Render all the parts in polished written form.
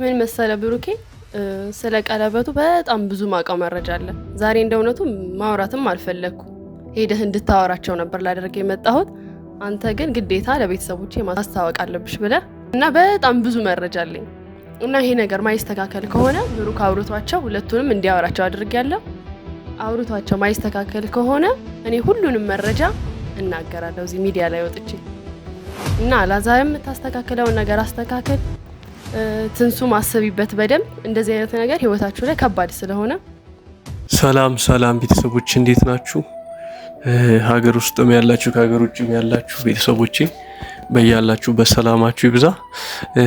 ምን መሰለ ብሩኬ ስለ ቀለበቱ በጣም ብዙ ማውቀው መረጃ አለ። ዛሬ እንደውነቱ ማውራትም አልፈለኩ ሄደህ እንድታወራቸው ነበር ላደርግ የመጣሁት። አንተ ግን ግዴታ ለቤተሰቦቼ ማስታወቅ አለብሽ ብለህ እና በጣም ብዙ መረጃ አለኝ እና ይሄ ነገር ማይስተካከል ከሆነ ብሩክ አውርቷቸው ሁለቱንም እንዲያወራቸው አድርጌያለሁ። አውርቷቸው ማይስተካከል ከሆነ እኔ ሁሉንም መረጃ እናገራለሁ እዚህ ሚዲያ ላይ ወጥቼ እና አላዛርም ታስተካክለውን ነገር አስተካክል። ትንሱ ማሰቢበት በደንብ እንደዚህ አይነት ነገር ህይወታችሁ ላይ ከባድ ስለሆነ። ሰላም ቤተሰቦች እንዴት ናችሁ? ሀገር ውስጥም ያላችሁ ከሀገር ውጭም ያላችሁ ቤተሰቦቼ በያላችሁ በሰላማችሁ ይብዛ።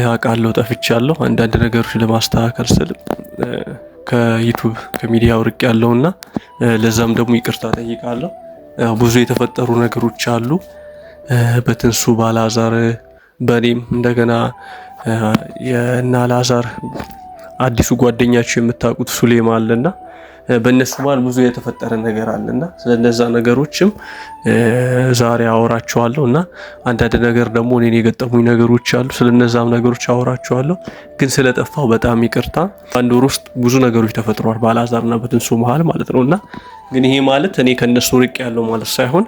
አውቃለሁ ጠፍቻለሁ። አንዳንድ ነገሮች ለማስተካከል ስል ከዩቲዩብ ከሚዲያ ወርቅ ያለውና ለዛም ደግሞ ይቅርታ ጠይቃለሁ። ብዙ የተፈጠሩ ነገሮች አሉ በትንሱ ባላዛር በኔም እንደገና የና አላዛር አዲሱ ጓደኛቸው የምታውቁት ሱሌማ አለና በእነሱ መሃል ብዙ የተፈጠረ ነገር አለና ስለነዛ ነገሮችም ዛሬ አወራቸዋለሁ እና አንዳንድ ነገር ደግሞ እኔን የገጠሙኝ ነገሮች አሉ። ስለነዛም ነገሮች አወራቸዋለሁ። ግን ስለጠፋው በጣም ይቅርታ። አንድ ወር ውስጥ ብዙ ነገሮች ተፈጥሯል በአላዛርና በትንሱ መሃል ማለት ነውና ግን ይሄ ማለት እኔ ከነሱ ርቅ ያለው ማለት ሳይሆን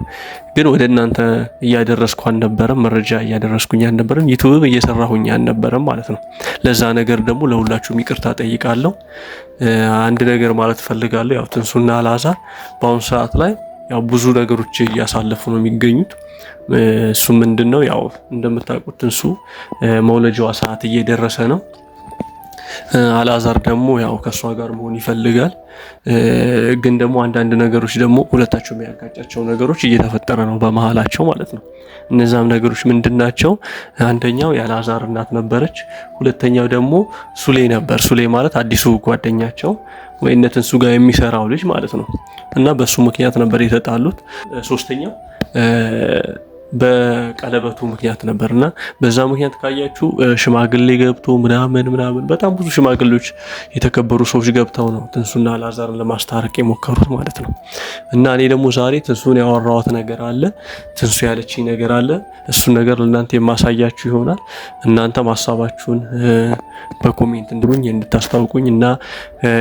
ግን ወደ እናንተ እያደረስኩ አልነበረም፣ መረጃ እያደረስኩኝ አልነበረም፣ ዩቲዩብ እየሰራሁኝ አልነበረም ማለት ነው። ለዛ ነገር ደግሞ ለሁላችሁም ይቅርታ ጠይቃለሁ። አንድ ነገር ማለት ፈልጋለሁ። ያው ትንሱና አላዛር በአሁኑ ሰዓት ላይ ያው ብዙ ነገሮች እያሳለፉ ነው የሚገኙት። እሱ ምንድነው ያው እንደምታውቁት ትንሱ መውለጃዋ ሰዓት እየደረሰ ነው። አላዛር ደግሞ ያው ከሷ ጋር መሆን ይፈልጋል። ግን ደግሞ አንዳንድ ነገሮች ደግሞ ሁለታቸው የሚያጋጫቸው ነገሮች እየተፈጠረ ነው በመሃላቸው ማለት ነው። እነዛም ነገሮች ምንድናቸው? አንደኛው የአላዛር እናት ነበረች። ሁለተኛው ደግሞ ሱሌ ነበር። ሱሌ ማለት አዲሱ ጓደኛቸው ወይነት እንሱ ጋር የሚሰራው ልጅ ማለት ነው። እና በሱ ምክንያት ነበር የተጣሉት። ሶስተኛው በቀለበቱ ምክንያት ነበርና በዛ ምክንያት ካያችሁ ሽማግሌ ገብቶ ምናምን በጣም ብዙ ሽማግሌዎች የተከበሩ ሰዎች ገብተው ነው ትንሱና አላዛርን ለማስታረቅ የሞከሩት ማለት ነው። እና እኔ ደግሞ ዛሬ ትንሱን ያወራኋት ነገር አለ፣ ትንሱ ያለችኝ ነገር አለ። እሱን ነገር ለእናንተ የማሳያችሁ ይሆናል። እናንተም ሀሳባችሁን በኮሜንት እንድታስታውቁኝ እና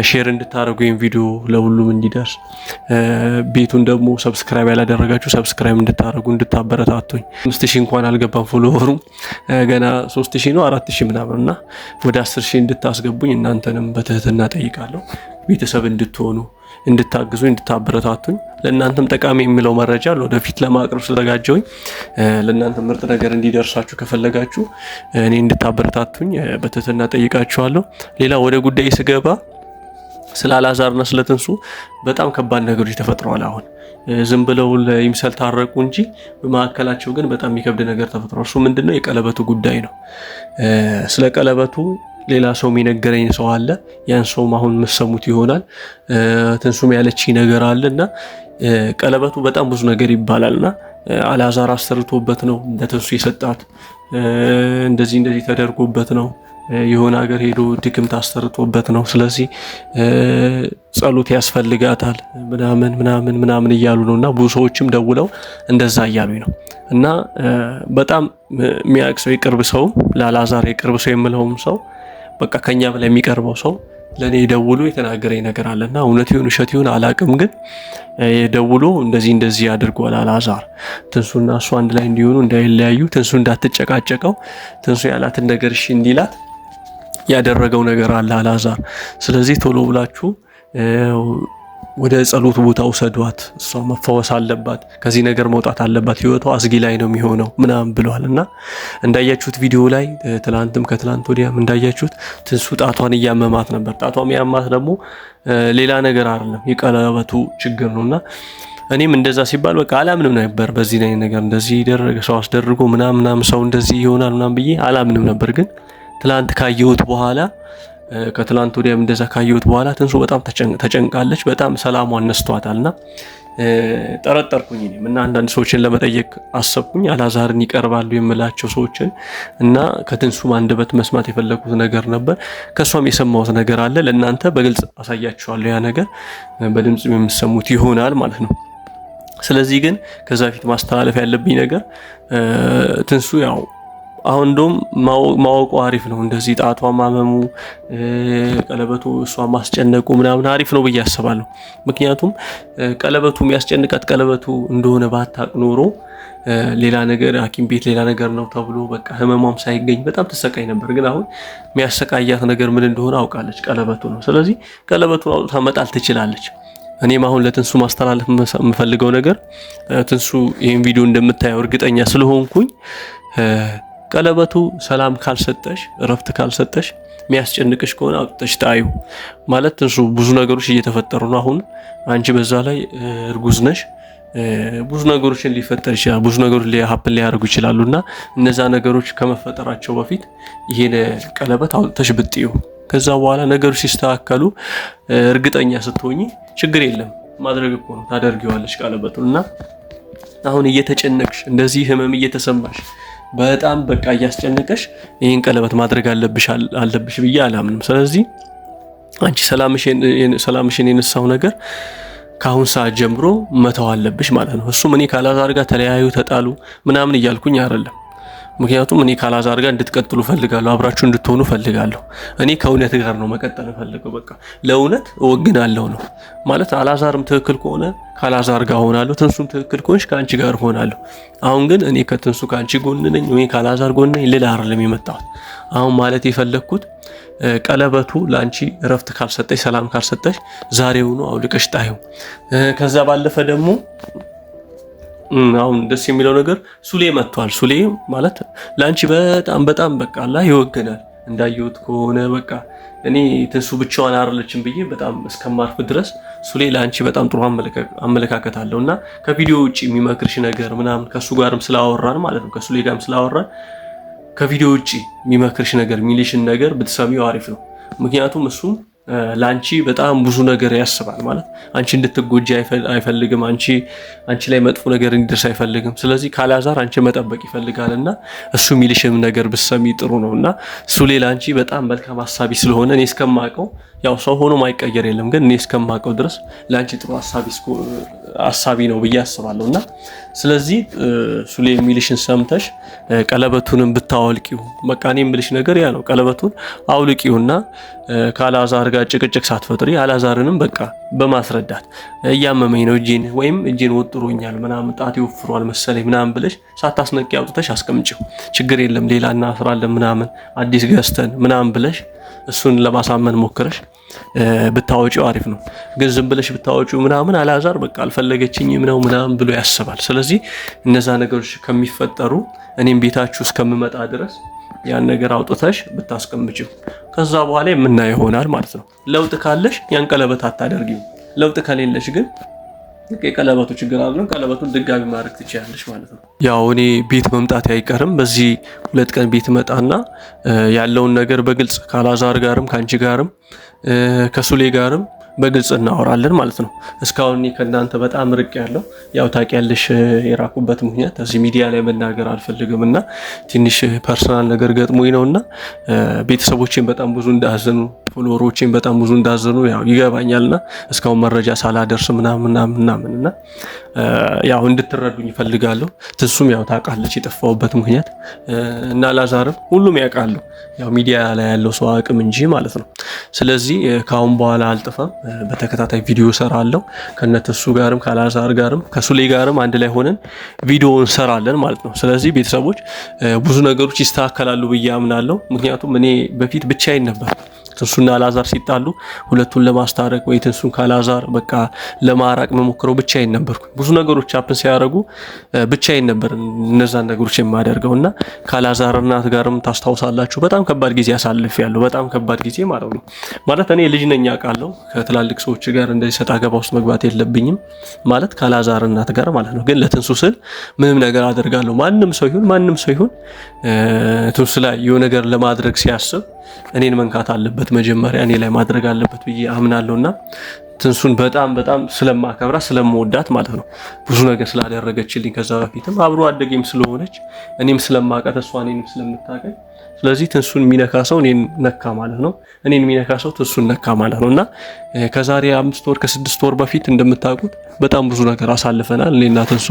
ሼር እንድታደርጉ ይሄን ቪዲዮ ለሁሉም እንዲደርስ፣ ቤቱን ደግሞ ሰብስክራይብ ያላደረጋችሁ ሰብስክራይብ እንድታደርጉ እንድታበረታቱኝ። 5000 እንኳን አልገባም ፎሎወሩ ገና 3000 ነው 4000 ምናምን እና ወደ 10000 እንድታስገቡኝ እናንተንም በትህትና ጠይቃለሁ። ቤተሰብ እንድትሆኑ እንድታግዙኝ እንድታበረታቱኝ ለእናንተም ጠቃሚ የሚለው መረጃ ወደፊት ለማቅረብ ስለተዘጋጀሁኝ ለእናንተ ምርጥ ነገር እንዲደርሳችሁ ከፈለጋችሁ እኔ እንድታበረታቱኝ በትህትና ጠይቃችኋለሁ። ሌላ ወደ ጉዳይ ስገባ ስለ አላዛርና ስለ ትንሱ በጣም ከባድ ነገሮች ተፈጥረዋል። አሁን ዝም ብለው ለይምሰል ታረቁ እንጂ በመካከላቸው ግን በጣም የሚከብድ ነገር ተፈጥሯል። እሱ ምንድነው? የቀለበቱ ጉዳይ ነው። ስለ ቀለበቱ ሌላ ሰው የነገረኝ ሰው አለ። ያን ሰውም አሁን የምትሰሙት ይሆናል። ትንሱም ያለችኝ ነገር አለና ቀለበቱ በጣም ብዙ ነገር ይባላልና አላዛር አሰርቶበት ነው ለትንሱ የሰጣት፣ እንደዚህ ተደርጎበት ነው፣ የሆነ ሀገር ሄዶ ድግምት አሰርቶበት ነው፣ ስለዚህ ጸሎት ያስፈልጋታል ምናምን እያሉ ነውና ብዙ ሰዎችም ደውለው እንደዛ እያሉኝ ነው። እና በጣም የሚያውቅ ሰው የቅርብ ሰው ለአላዛር የቅርብ ሰው የምለውም ሰው በቃ ከኛ በላይ የሚቀርበው ሰው ለኔ ደውሎ የተናገረኝ ነገር አለና እውነት ይሁን ውሸት ይሁን አላቅም፣ ግን ደውሎ እንደዚህ አድርጓል አላዛር ትንሱና እሱ አንድ ላይ እንዲሆኑ እንዳይለያዩ፣ ትንሱ እንዳትጨቃጨቀው፣ ትንሱ ያላትን ነገር እሺ እንዲላት ያደረገው ነገር አለ አላዛር። ስለዚህ ቶሎ ብላችሁ ወደ ጸሎት ቦታ ውሰዷት፣ እሷ መፈወስ አለባት፣ ከዚህ ነገር መውጣት አለባት፣ ህይወቷ አስጊ ላይ ነው የሚሆነው ምናምን ብለዋልና እንዳያችሁት ቪዲዮ ላይ ትላንትም ከትላንት ወዲያም እንዳያችሁት ትንሱ ጣቷን እያመማት ነበር። ጣቷም ያማት ደግሞ ሌላ ነገር አይደለም የቀለበቱ ችግር ነውና እኔም እንደዛ ሲባል በቃ አላምንም ነበር። በዚህ ላይ ነገር እንደዚህ ይደረግ ሰው አስደርጎ ምናምን ሰው እንደዚህ ይሆናል ምናምን ብዬ አላምንም ነበር። ግን ትላንት ካየሁት በኋላ ከትላንት ወዲያም እንደዛ ካየሁት በኋላ ትንሱ በጣም ተጨንቃለች፣ በጣም ሰላሟን ነስቷታልና ጠረጠርኩኝ እኔም እና አንዳንድ ሰዎችን ለመጠየቅ አሰብኩኝ። አላዛርን ይቀርባሉ የምላቸው ሰዎችን እና ከትንሱም አንደበት መስማት የፈለኩት ነገር ነበር። ከሷም የሰማሁት ነገር አለ። ለእናንተ በግልጽ አሳያችኋለሁ። ያ ነገር በድምጽ የምትሰሙት ይሆናል ማለት ነው። ስለዚህ ግን ከዛ ፊት ማስተላለፍ ያለብኝ ነገር ትንሱ ያው አሁን እንደውም ማወቁ አሪፍ ነው። እንደዚህ ጣቷ ማመሙ ቀለበቱ እሷ ማስጨነቁ ምናምን አሪፍ ነው ብዬ አስባለሁ። ምክንያቱም ቀለበቱ የሚያስጨንቃት ቀለበቱ እንደሆነ ባታቅ ኖሮ ሌላ ነገር ሐኪም ቤት ሌላ ነገር ነው ተብሎ በቃ ህመሟም ሳይገኝ በጣም ትሰቃይ ነበር። ግን አሁን የሚያሰቃያት ነገር ምን እንደሆነ አውቃለች፣ ቀለበቱ ነው። ስለዚህ ቀለበቱን አውጥታ መጣል ትችላለች። እኔም አሁን ለትንሱ ማስተላለፍ የምፈልገው ነገር ትንሱ ይህን ቪዲዮ እንደምታየው እርግጠኛ ስለሆንኩኝ ቀለበቱ ሰላም ካልሰጠሽ እረፍት ካልሰጠሽ የሚያስጨንቅሽ ከሆነ አውጥተሽ ጣዩ። ማለት ትንሱ ብዙ ነገሮች እየተፈጠሩ ነው። አሁን አንቺ በዛ ላይ እርጉዝ ነሽ። ብዙ ነገሮችን ሊፈጠር ይችላል። ብዙ ነገሮች ሀፕን ሊያደርጉ ይችላሉና እነዛ ነገሮች ከመፈጠራቸው በፊት ይሄን ቀለበት አውጥተሽ ብጥዩ። ከዛ በኋላ ነገሮች ሲስተካከሉ እርግጠኛ ስትሆኚ ችግር የለም ማድረግ እኮ ነው ታደርጊዋለሽ ቀለበቱን። እና አሁን እየተጨነቅሽ እንደዚህ ህመም እየተሰማሽ በጣም በቃ እያስጨነቀሽ ይሄን ቀለበት ማድረግ አለብሽ ብዬ አላምንም። ስለዚህ አንቺ ሰላምሽን የነሳው ነገር ከአሁን ሰዓት ጀምሮ መተው አለብሽ ማለት ነው። እሱም እኔ ካላዛር ጋር ተለያዩ ተጣሉ ምናምን እያልኩኝ አይደለም። ምክንያቱም እኔ ካላዛር ጋር እንድትቀጥሉ ፈልጋለሁ፣ አብራችሁ እንድትሆኑ ፈልጋለሁ። እኔ ከእውነት ጋር ነው መቀጠል ፈልገው፣ በቃ ለእውነት እወግናለሁ ነው ማለት። አላዛርም ትክክል ከሆነ ካላዛር ጋር ሆናለሁ፣ ትንሱም ትክክል ከሆነች ከአንቺ ጋር ሆናለሁ። አሁን ግን እኔ ከትንሱ ከአንቺ ጎን ነኝ ወይ ካላዛር ጎን ነኝ ልል አይደለም የመጣሁት። አሁን ማለት የፈለግኩት ቀለበቱ ለአንቺ እረፍት ካልሰጠሽ ሰላም ካልሰጠሽ ዛሬውኑ አውልቀሽ ጣይው። ከዛ ባለፈ ደግሞ አሁን ደስ የሚለው ነገር ሱሌ መጥቷል። ሱሌ ማለት ለአንቺ በጣም በቃ አላህ ይወገናል። እንዳየሁት ከሆነ በቃ እኔ ትንሱ ብቻዋን አይደለችም ብዬ በጣም እስከማርፍ ድረስ ሱሌ ለአንቺ በጣም ጥሩ አመለካከት አለው እና ከቪዲዮ ውጪ የሚመክርሽ ነገር ምናምን ከሱ ጋርም ስላወራን ማለት ነው ከሱሌ ጋርም ስላወራን ከቪዲዮ ውጪ የሚመክርሽ ነገር የሚልሽን ነገር ብትሰሚው አሪፍ ነው። ምክንያቱም እሱ ላንቺ በጣም ብዙ ነገር ያስባል ማለት አንቺ እንድትጎጂ አይፈልግም። አንቺ ላይ መጥፎ ነገር እንዲደርስ አይፈልግም። ስለዚህ ካላዛር አንቺ መጠበቅ ይፈልጋልና እሱ የሚልሽም ነገር ብትሰሚ ጥሩ ነውና ሱሌ ላንቺ በጣም መልካም ሐሳቢ ስለሆነ እኔ እስከማውቀው ያው ሰው ሆኖ ማይቀየር የለም፣ ግን እኔ እስከማውቀው ድረስ ላንቺ ጥሩ ሐሳቢ ነው ብዬ አስባለሁና ስለዚህ ሱሌ የሚልሽን ሰምተሽ ቀለበቱንም ብታወልቂው በቃ እኔ የምልሽ ነገር ያ ነው። ቀለበቱን አውልቂውና ካላዛር ጋር ጭቅጭቅ ሳትፈጥሪ አላዛርንም በቃ በማስረዳት እያመመኝ ነው እጄን ወጥሮኛል ምናምን ጣቴ ወፍሯል መሰለኝ ምናምን ብለሽ ሳታስነቂ አውጥተሽ አስቀምጪው። ችግር የለም ሌላ እናስራለን ምናምን አዲስ ገዝተን ምናምን ብለሽ እሱን ለማሳመን ሞክረሽ ብታወጪው አሪፍ ነው። ግን ዝም ብለሽ ብታወጪው ምናምን አላዛር በቃ አልፈለገችኝም ነው ምናምን ብሎ ያስባል። ስለዚህ እነዛ ነገሮች ከሚፈጠሩ እኔም ቤታችሁ እስከምመጣ ድረስ ያን ነገር አውጥተሽ ብታስቀምጪው ከዛ በኋላ የምናየው ይሆናል ማለት ነው። ለውጥ ካለሽ ያን ቀለበት አታደርጊው። ለውጥ ከሌለሽ ግን የቀለበቱ ችግር አይደለም፣ ቀለበቱን ድጋሚ ማድረግ ትችያለሽ ማለት ነው። ያው እኔ ቤት መምጣት አይቀርም። በዚህ 2 ቀን ቤት መጣና ያለውን ነገር በግልጽ ካላዛር ጋርም ከአንቺ ጋርም ከሱሌ ጋርም በግልጽ እናወራለን ማለት ነው። እስካሁን እኔ ከእናንተ በጣም ርቅ ያለው ያው ታውቂያለሽ፣ የራኩበት ምክንያት እዚህ ሚዲያ ላይ መናገር አልፈልግምና ትንሽ ፐርሰናል ነገር ገጥሞኝ ነውና ቤተሰቦቼን በጣም ብዙ እንዳዘኑ ፎሎወሮቼን በጣም ብዙ እንዳዘኑ ያው ይገባኛልና እስካሁን መረጃ ሳላደርስ ምናምንና ያው እንድትረዱኝ እፈልጋለሁ። ትንሱም ያው ታውቃለች የጠፋሁበት ምክንያት እና ላዛርም ሁሉም ያውቃሉ፣ ያው ሚዲያ ላይ ያለው ሰው አቅም እንጂ ማለት ነው። ስለዚህ ከአሁን በኋላ አልጠፋም፣ በተከታታይ ቪዲዮ ሰራለሁ ከነትሱ ጋርም ካላዛር ጋርም ከሱሌ ጋርም አንድ ላይ ሆነን ቪዲዮ እንሰራለን ማለት ነው። ስለዚህ ቤተሰቦች ብዙ ነገሮች ይስተካከላሉ ብዬ አምናለሁ። ምክንያቱም እኔ በፊት ብቻዬን ነበር ትንሱና አላዛር ሲጣሉ ሁለቱን ለማስታረቅ ወይ ትንሱን ካላዛር በቃ ለማራቅ መሞክረው ብቻዬን ነበርኩ። ብዙ ነገሮች አፕን ሲያደርጉ ብቻዬን ነበር እነዛን ነገሮች የማደርገውና ካላዛር እናት ጋርም ታስታውሳላችሁ በጣም ከባድ ጊዜ አሳልፌያለሁ። በጣም ከባድ ጊዜ ማለት ነው። ማለት እኔ ልጅ ነኝ አውቃለሁ፣ ከትላልቅ ሰዎች ጋር እንደዚህ ሰጣ ገባ ውስጥ መግባት የለብኝም ማለት ካላዛር እናት ጋር ማለት ነው። ግን ለትንሱ ስል ምንም ነገር አደርጋለሁ። ማንም ሰው ይሁን ትንሱ ላይ የሆነ ነገር ለማድረግ ሲያስብ እኔን መንካት አለበት፣ መጀመሪያ እኔ ላይ ማድረግ አለበት ብዬ አምናለሁና ትንሱን በጣም ስለማከብራ ስለምወዳት ማለት ነው ብዙ ነገር ስላደረገችልኝ ከዛ በፊትም አብሮ አደጌም ስለሆነች እኔም ስለማውቃት እሷ እኔንም ስለምታውቀኝ ስለዚህ ትንሱን የሚነካ ሰው እኔን ነካ ማለት ነው። እኔን የሚነካ ሰው ትንሱን ነካ ማለት ነው። እና ከዛሬ 5 ወር ከ6 ወር በፊት እንደምታውቁት በጣም ብዙ ነገር አሳልፈናል። እኔና ትንሱ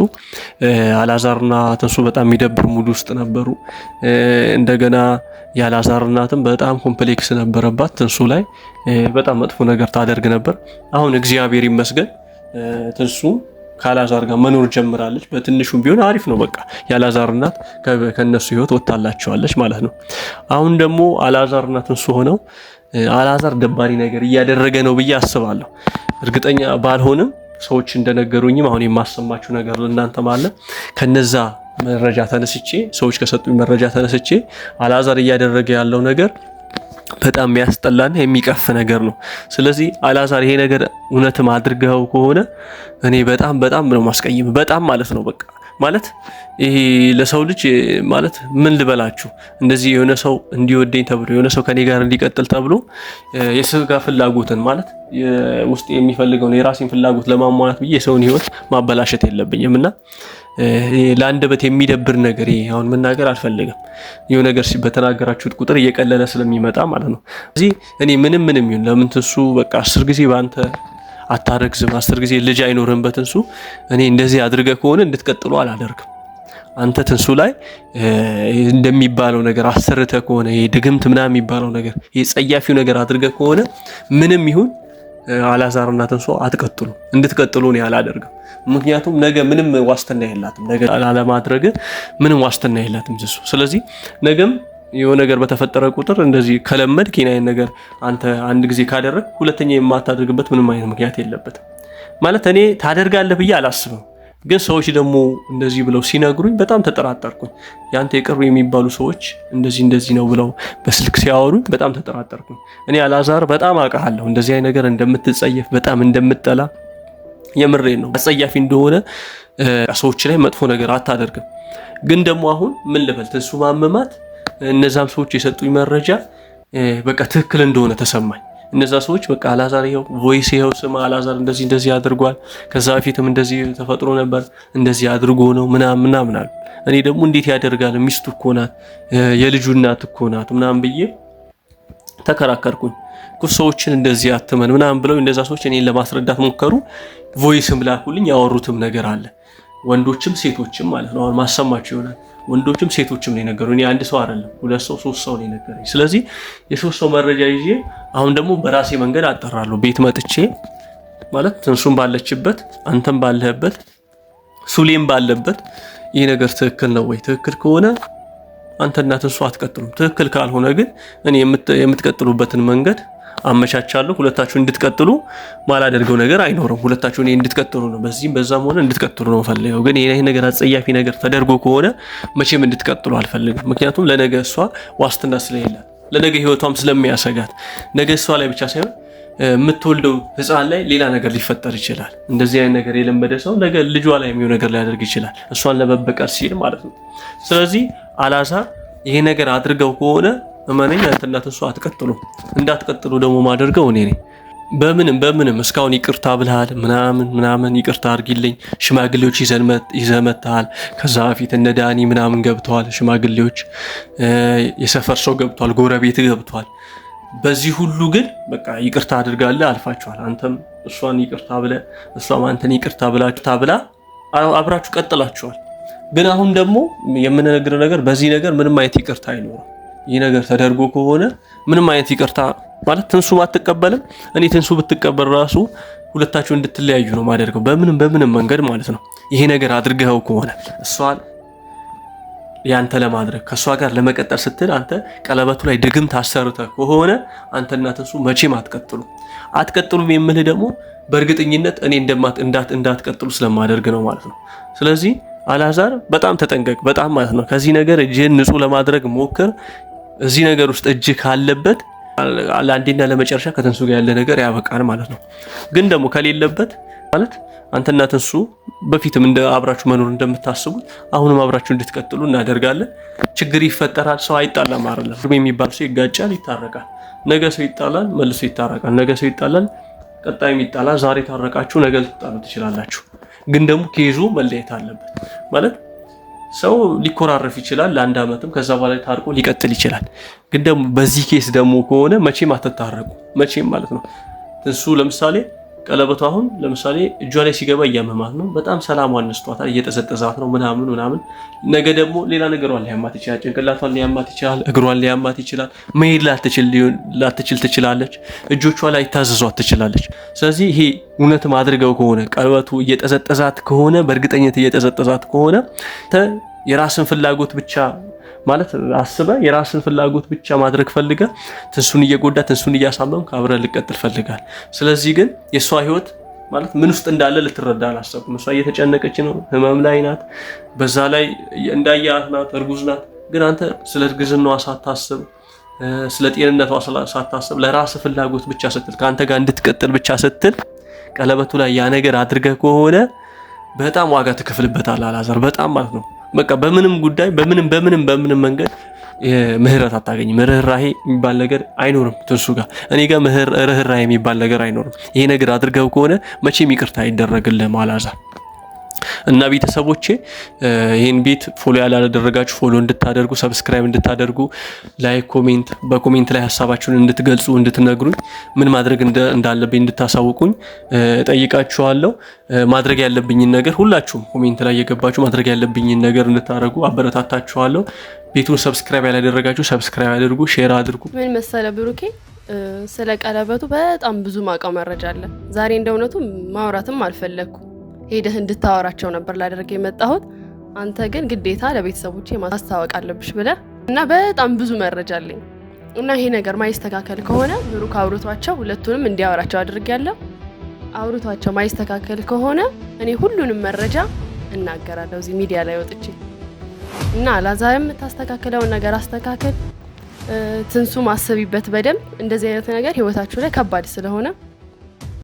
አላዛርና ትንሱ በጣም የሚደብር ሙድ ውስጥ ነበሩ። እንደገና የአላዛር እናትም በጣም ኮምፕሌክስ ነበረባት ትንሱ ላይ በጣም መጥፎ ነገር ታደርግ ነበር። አሁን እግዚአብሔር ይመስገን ትንሱ ከአላዛር ጋር መኖር ጀምራለች። በትንሹም ቢሆን አሪፍ ነው። በቃ የአላዛር እናት ከነሱ ህይወት ወጣላቸዋለች ማለት ነው። አሁን ደግሞ አላዛር እና ትንሱ ሆነው አላዛር ደባሪ ነገር እያደረገ ነው ብዬ አስባለሁ። እርግጠኛ ባልሆንም ሰዎች እንደነገሩኝም አሁን የማሰማችሁ ነገር ለእናንተ ማለት ከነዛ መረጃ ተነስቼ ሰዎች ከሰጡኝ መረጃ ተነስቼ አላዛር እያደረገ ያለው ነገር በጣም የሚያስጠላና የሚቀፍ ነገር ነው። ስለዚህ አላዛር ይሄ ነገር እውነትም አድርገው ከሆነ እኔ በጣም ነው ማስቀይም በጣም ማለት ነው። በቃ ማለት ይሄ ለሰው ልጅ ማለት ምን ልበላችሁ እንደዚህ የሆነ ሰው እንዲወደኝ ተብሎ የሆነ ሰው ከኔ ጋር እንዲቀጥል ተብሎ የስጋ ፍላጎትን ማለት ውስጥ የሚፈልገው የራሴን ፍላጎት ለማሟላት ብዬ የሰውን ህይወት ማበላሸት የለብኝም እና ለአንደበት የሚደብር ነገር አሁን መናገር አልፈልግም። የሆነ ነገር በተናገራችሁት ቁጥር እየቀለለ ስለሚመጣ ማለት ነው። ስለዚህ እኔ ምንም ይሁን ለምን ትንሱ በቃ 10 ጊዜ ባንተ አታረግዝም 10 ጊዜ ልጅ አይኖርም በትንሱ እኔ እንደዚህ አድርገህ ከሆነ እንድትቀጥሉ አላደርግም። አንተ ትንሱ ላይ እንደሚባለው ነገር አሰርተ ከሆነ ድግምት ምናምን የሚባለው ነገር ጸያፊው ነገር አድርገህ ከሆነ ምንም ይሁን አላዛርና ትንሱ አትቀጥሉ እንድትቀጥሉ ነው ያላደርግም። ምክንያቱም ነገ ምንም ዋስትና የላትም። ነገ አለማድረግ ምንም ዋስትና የላትም ትንሱ። ስለዚህ ነገም የሆነ ነገር በተፈጠረ ቁጥር እንደዚህ ከለመድ ኪናይን ነገር አንተ አንድ ጊዜ ካደረግ ሁለተኛ የማታደርግበት ምንም አይነት ምክንያት የለበትም። ማለት እኔ ታደርጋለህ ብዬ አላስብም። ግን ሰዎች ደግሞ እንደዚህ ብለው ሲነግሩኝ በጣም ተጠራጠርኩኝ። ያንተ የቅርብ የሚባሉ ሰዎች እንደዚህ ነው ብለው በስልክ ሲያወሩኝ በጣም ተጠራጠርኩኝ። እኔ አላዛር በጣም አውቃለሁ እንደዚህ አይነት ነገር እንደምትጸየፍ በጣም እንደምትጠላ የምሬን ነው። አጸያፊ እንደሆነ ሰዎች ላይ መጥፎ ነገር አታደርግም። ግን ደግሞ አሁን ምን ልበል ትንሱ ማመማት እነዛም ሰዎች የሰጡኝ መረጃ በቃ ትክክል እንደሆነ ተሰማኝ። እነዛ ሰዎች በቃ አላዛር ይኸው ቮይስ ይኸው ስማ አላዛር እንደዚህ አድርጓል፣ ከዛ በፊትም እንደዚህ ተፈጥሮ ነበር እንደዚህ አድርጎ ነው ምናምን አሉ። እኔ ደግሞ እንዴት ያደርጋል ሚስቱ እኮ ናት የልጁ እናት እኮ ናት ምናምን ብዬ ተከራከርኩኝ። ሰዎችን እንደዚህ አትመን ምናምን ብለው እንደዛ ሰዎች እኔን ለማስረዳት ሞከሩ። ቮይስም ላኩልኝ ያወሩትም ነገር አለ። ወንዶችም ሴቶችም ማለት ነው። አሁን ማሰማችሁ ይሆናል። ወንዶችም ሴቶችም ነው የነገሩኝ። አንድ ሰው አይደለም 2 ሰው 3 ሰው ነው የነገረኝ። ስለዚህ የ3 ሰው መረጃ ይዤ አሁን ደግሞ በራሴ መንገድ አጠራለሁ። ቤት መጥቼ ማለት ትንሱም ባለችበት አንተም ባለህበት ሱሌም ባለበት ይሄ ነገር ትክክል ነው ወይ? ትክክል ከሆነ አንተና ትንሱ አትቀጥሉም። ትክክል ካልሆነ ግን እኔ የምትቀጥሉበትን መንገድ አመቻቻለሁ። ሁለታችሁ እንድትቀጥሉ ማላደርገው ነገር አይኖርም። ሁለታችሁ እኔ እንድትቀጥሉ ነው በዚህም በዛም ሆነ እንድትቀጥሉ ነው ፈልገው። ግን ይሄ ነገር አጸያፊ ነገር ተደርጎ ከሆነ መቼም እንድትቀጥሉ አልፈልግም። ምክንያቱም ለነገ እሷ ዋስትና ስለሌላት ለነገ ህይወቷም ስለሚያሰጋት ነገ እሷ ላይ ብቻ ሳይሆን የምትወልደው ህፃን ላይ ሌላ ነገር ሊፈጠር ይችላል። እንደዚህ አይነት ነገር የለመደ ሰው ነገ ልጇ ላይ የሚሆን ነገር ሊያደርግ ይችላል፣ እሷን ለመበቀል ሲል ማለት ነው። ስለዚህ አላዛር ይሄ ነገር አድርገው ከሆነ እመነኝ አንተና ትንሱ አትቀጥሉ። እንዳትቀጥሉ ደግሞ ማደርገው እኔ ነኝ። በምንም እስካሁን ይቅርታ ብለሃል ምናምን ይቅርታ አድርጊልኝ ሽማግሌዎች ይዘመታል። ከዛ በፊት እነ ዳኒ ምናምን ገብተዋል፣ ሽማግሌዎች የሰፈር ሰው ገብቷል፣ ጎረቤት ገብቷል። በዚህ ሁሉ ግን በቃ ይቅርታ አድርጋለህ አልፋችኋል። አንተም እሷን ይቅርታ ብለህ እሷም አንተን ይቅርታ ብላ አብራችሁ ቀጥላችኋል። ግን አሁን ደግሞ የምንነግረው ነገር በዚህ ነገር ምንም አይነት ይቅርታ አይኖርም። ይህ ነገር ተደርጎ ከሆነ ምንም አይነት ይቅርታ ማለት ትንሱ አትቀበልም። እኔ ትንሱ ብትቀበል ራሱ ሁለታችሁ እንድትለያዩ ነው ማደርገው በምንም መንገድ ማለት ነው። ይሄ ነገር አድርገው ከሆነ እሷን ያንተ ለማድረግ ከሷ ጋር ለመቀጠል ስትል አንተ ቀለበቱ ላይ ድግምት አሰርተህ ከሆነ አንተና ትንሱ መቼም አትቀጥሉም የምልህ ደግሞ በእርግጠኝነት እኔ እንዳትቀጥሉ ስለማደርግ ነው ማለት ነው። ስለዚህ አላዛር በጣም ተጠንቀቅ፣ በጣም ማለት ነው። ከዚህ ነገር እጅህን ንጹህ ለማድረግ ሞክር። እዚህ ነገር ውስጥ እጅ ካለበት ለአንዴና ለመጨረሻ ከትንሱ ጋር ያለ ነገር ያበቃል ማለት ነው። ግን ደግሞ ከሌለበት ማለት አንተና ትንሱ በፊትም እንደ አብራችሁ መኖር እንደምታስቡት አሁንም አብራችሁ እንድትቀጥሉ እናደርጋለን። ችግር ይፈጠራል፣ ሰው አይጣላም አይደለም የሚባል ሰው ይጋጫል፣ ይታረቃል። ነገ ሰው ይጣላል፣ መልሶ ይታረቃል። ነገ ሰው ይጣላል፣ ቀጣይም ይጣላል። ዛሬ ታረቃችሁ፣ ነገ ልትጣሉ ትችላላችሁ። ግን ደግሞ ኬዙ መለየት አለበት ማለት ሰው ሊኮራረፍ ይችላል ለአንድ ዓመትም ከዛ በኋላ ታርቆ ሊቀጥል ይችላል። ግን ደግሞ በዚህ ኬስ ደግሞ ከሆነ መቼም አትታረቁ፣ መቼም ማለት ነው። ትንሱ ለምሳሌ ቀለበቱ አሁን ለምሳሌ እጇ ላይ ሲገባ እያመማት ነው፣ በጣም ሰላሟን ነስቷታል፣ እየጠዘጠዛት ነው ምናምን። ነገ ደግሞ ሌላ ነገሯን ሊያማት ይችላል፣ ጭንቅላቷን ሊያማት ይችላል፣ እግሯን ሊያማት ይችላል፣ መሄድ ላትችል ትችላለች፣ እጆቿ ላይ ታዘዟት ትችላለች። ስለዚህ ይሄ እውነትም አድርገው ከሆነ ቀለበቱ እየጠዘጠዛት ከሆነ በእርግጠኝነት እየጠዘጠዛት ከሆነ የራስን ፍላጎት ብቻ ማለት አስበ የራስን ፍላጎት ብቻ ማድረግ ፈልገ ትንሱን እየጎዳ ትንሱን እያሳመምክ አብረህ ልቀጥል ፈልጋል። ስለዚህ ግን የሷ ህይወት ማለት ምን ውስጥ እንዳለ ልትረዳ አላሰብኩም። እሷ እየተጨነቀች ነው፣ ህመም ላይ ናት፣ በዛ ላይ እንዳያት ናት፣ እርጉዝ ናት። ግን አንተ ስለ እርግዝናዋ ሳታስብ ስለ ጤንነቷ ሳታስብ ለራስ ፍላጎት ብቻ ስትል ከአንተ ጋር እንድትቀጥል ብቻ ስትል ቀለበቱ ላይ ያ ነገር አድርገህ ከሆነ በጣም ዋጋ ትከፍልበታለህ አላዛር፣ በጣም ማለት ነው። በቃ በምንም ጉዳይ በምንም መንገድ ምህረት አታገኝም። ርህራሄ የሚባል ነገር አይኖርም ትንሱ ጋር፣ እኔ ጋር ርህራሄ የሚባል ነገር አይኖርም። ይሄ ነገር አድርገው ከሆነ መቼም ይቅርታ አይደረግልህም አላዛር። እና ቤተሰቦቼ ይሄን ቤት ፎሎ ያላደረጋችሁ ፎሎ እንድታደርጉ፣ ሰብስክራይብ እንድታደርጉ፣ ላይክ ኮሜንት፣ በኮሜንት ላይ ሀሳባችሁን እንድትገልጹ እንድትነግሩኝ፣ ምን ማድረግ እንዳለብኝ እንድታሳውቁኝ ጠይቃችኋለሁ። ማድረግ ያለብኝን ነገር ሁላችሁም ኮሜንት ላይ የገባችሁ ማድረግ ያለብኝን ነገር እንድታደርጉ አበረታታችኋለሁ። ቤቱን ሰብስክራይብ ያላደረጋችሁ ሰብስክራይብ አድርጉ፣ ሼር አድርጉ። ምን መሰለ ብሩኬ፣ ስለ ቀለበቱ በጣም ብዙ ማውቀው መረጃ አለ። ዛሬ እንደእውነቱ ማውራትም አልፈለግኩ፣ ሄደህ እንድታወራቸው ነበር ላደርግ የመጣሁት። አንተ ግን ግዴታ ለቤተሰቦቼ ማስታወቅ አለብሽ ብለህ እና በጣም ብዙ መረጃ አለኝ እና ይሄ ነገር ማይስተካከል ከሆነ ብሩክ አውርቷቸው ሁለቱንም እንዲያወራቸው አድርጌያለሁ። አውርቷቸው ማይስተካከል ከሆነ እኔ ሁሉንም መረጃ እናገራለሁ እዚህ ሚዲያ ላይ ወጥቼ እና አላዛርም የምታስተካክለውን ነገር አስተካክል። ትንሱ ማሰቢበት በደንብ እንደዚህ አይነት ነገር ህይወታችሁ ላይ ከባድ ስለሆነ